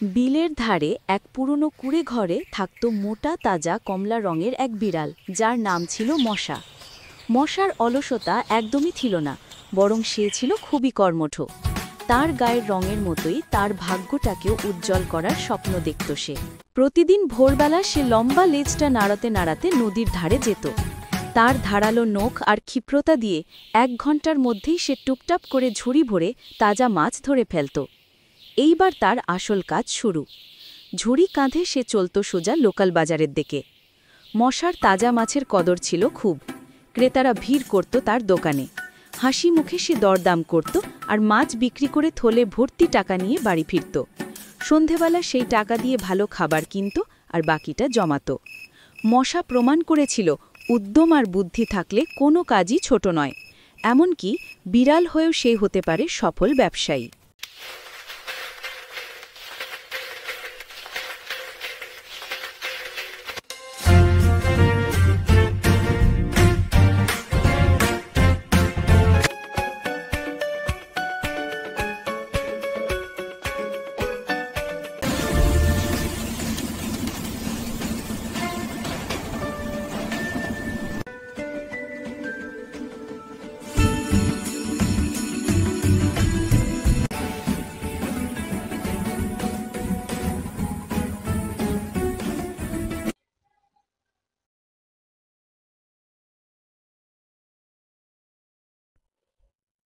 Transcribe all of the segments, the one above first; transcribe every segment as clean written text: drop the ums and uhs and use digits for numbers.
বিলের ধারে এক পুরনো কুঁড়ে ঘরে থাকত মোটা তাজা কমলা রঙের এক বিড়াল, যার নাম ছিল মশা। মশার অলসতা একদমই ছিল না, বরং সে ছিল খুবই কর্মঠ। তার গায়ের রঙের মতোই তার ভাগ্যটাকেও উজ্জ্বল করার স্বপ্ন দেখত সে। প্রতিদিন ভোরবেলা সে লম্বা লেজটা নাড়াতে নাড়াতে নদীর ধারে যেত। তার ধারালো নখ আর ক্ষিপ্রতা দিয়ে 1 ঘন্টার মধ্যেই সে টুপটাপ করে ঝুড়ি ভরে তাজা মাছ ধরে ফেলত। এইবার তার আসল কাজ শুরু। ঝুড়ি কাঁধে সে চলত সোজা লোকাল বাজারের দিকে। মশার তাজা মাছের কদর ছিল খুব। ক্রেতারা ভিড় করত তার দোকানে। হাসি মুখে সে দরদাম করত আর মাছ বিক্রি করে থলে ভর্তি টাকা নিয়ে বাড়ি ফিরত। সন্ধেবেলা সেই টাকা দিয়ে ভালো খাবার কিনত আর বাকিটা জমাত। মশা প্রমাণ করেছিল, উদ্যম আর বুদ্ধি থাকলে কোনো কাজই ছোট নয়। এমনকি বিড়াল হয়েও সে হতে পারে সফল ব্যবসায়ী।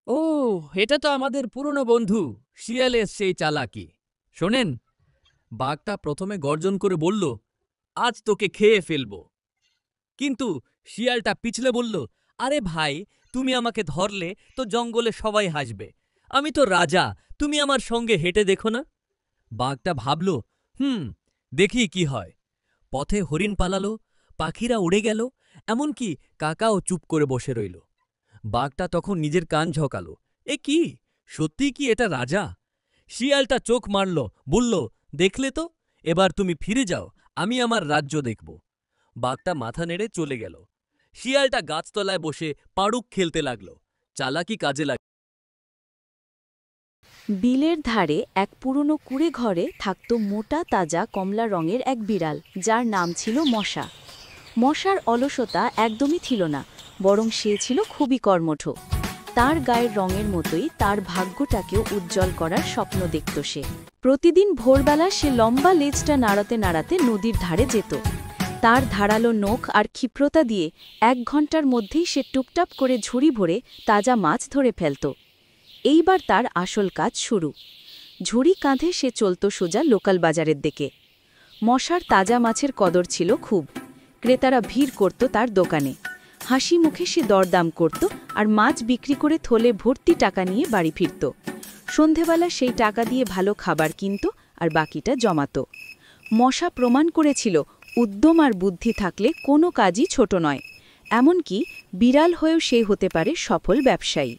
ও, এটা তো আমাদের পুরনো বন্ধু শিয়ালের সেই চালাকি। শোনেন, বাঘটা প্রথমে গর্জন করে বলল, আজ তোকে খেয়ে ফেলব। কিন্তু শিয়ালটা পিছলে বলল, আরে ভাই, তুমি আমাকে ধরলে তো জঙ্গলে সবাই হাসবে। আমি তো রাজা, তুমি আমার সঙ্গে হেঁটে দেখো না। বাঘটা ভাবল, দেখি কি হয়। পথে হরিণ পালালো, পাখিরা উড়ে গেল, এমনকি কাকাও চুপ করে বসে রইল। বাঘটা তখন নিজের কান ঝকালো, এ কি, সত্যি কি এটা রাজা? শিয়ালটা চোখ মারল, বলল, দেখলে তো, এবার তুমি ফিরে যাও, আমি আমার রাজ্য দেখব। বাঘটা মাথা নেড়ে চলে গেল। শিয়ালটা গাছতলায় বসে পাড়ুক খেলতে লাগল। চালাকি কাজে লাগ। বিলের ধারে এক পুরনো কুঁড়ে ঘরে থাকত মোটা তাজা কমলা রঙের এক বিড়াল, যার নাম ছিল মশা। মশার অলসতা একদমই ছিল না, বরং সে ছিল খুবই কর্মঠ। তার গায়ের রঙের মতোই তার ভাগ্যটাকেও উজ্জ্বল করার স্বপ্ন দেখত সে। প্রতিদিন ভোরবেলা সে লম্বা লেজটা নাড়াতে নাড়াতে নদীর ধারে যেত। তার ধারালো নখ আর ক্ষিপ্রতা দিয়ে 1 ঘন্টার মধ্যেই সে টুপটাপ করে ঝুড়ি ভরে তাজা মাছ ধরে ফেলত। এইবার তার আসল কাজ শুরু। ঝুড়ি কাঁধে সে চলত সোজা লোকাল বাজারের দিকে। মশার তাজা মাছের কদর ছিল খুব। ক্রেতারা ভিড় করত তার দোকানে। হাসি মুখে সে দরদাম করত আর মাছ বিক্রি করে থলে ভর্তি টাকা নিয়ে বাড়ি ফিরত। সন্ধেবেলা সেই টাকা দিয়ে ভালো খাবার কিনত আর বাকিটা জমাত। মশা প্রমাণ করেছিল, উদ্যম আর বুদ্ধি থাকলে কোনো কাজই ছোট নয়। এমনকি বিড়াল হয়েও সে হতে পারে সফল ব্যবসায়ী।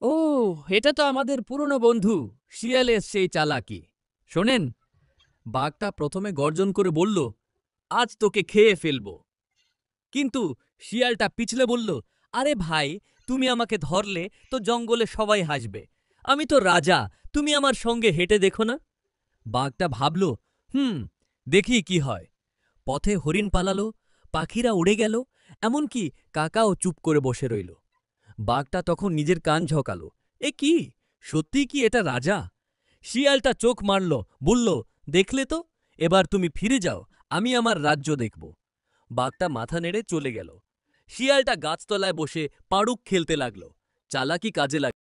ও, এটা তো আমাদের পুরনো বন্ধু শিয়ালের সেই চালাকি। শোনেন, বাঘটা প্রথমে গর্জন করে বলল, আজ তোকে খেয়ে ফেলব। কিন্তু শিয়ালটা পিছলে বলল, আরে ভাই, তুমি আমাকে ধরলে তো জঙ্গলে সবাই হাসবে। আমি তো রাজা, তুমি আমার সঙ্গে হেঁটে দেখো না। বাঘটা ভাবল, দেখি কি হয়। পথে হরিণ পালালো, পাখিরা উড়ে গেল, এমনকি কাকাও চুপ করে বসে রইল। বাঘটা তখন নিজের কান ঝকালো, এ কি, সত্যি কি এটা রাজা? শিয়ালটা চোখ মারল, বলল, দেখলে তো, এবার তুমি ফিরে যাও, আমি আমার রাজ্য দেখব। বাঘটা মাথা নেড়ে চলে গেল। শিয়ালটা গাছতলায় বসে পাড়ুক খেলতে লাগল। চালাকি কাজে লাগ।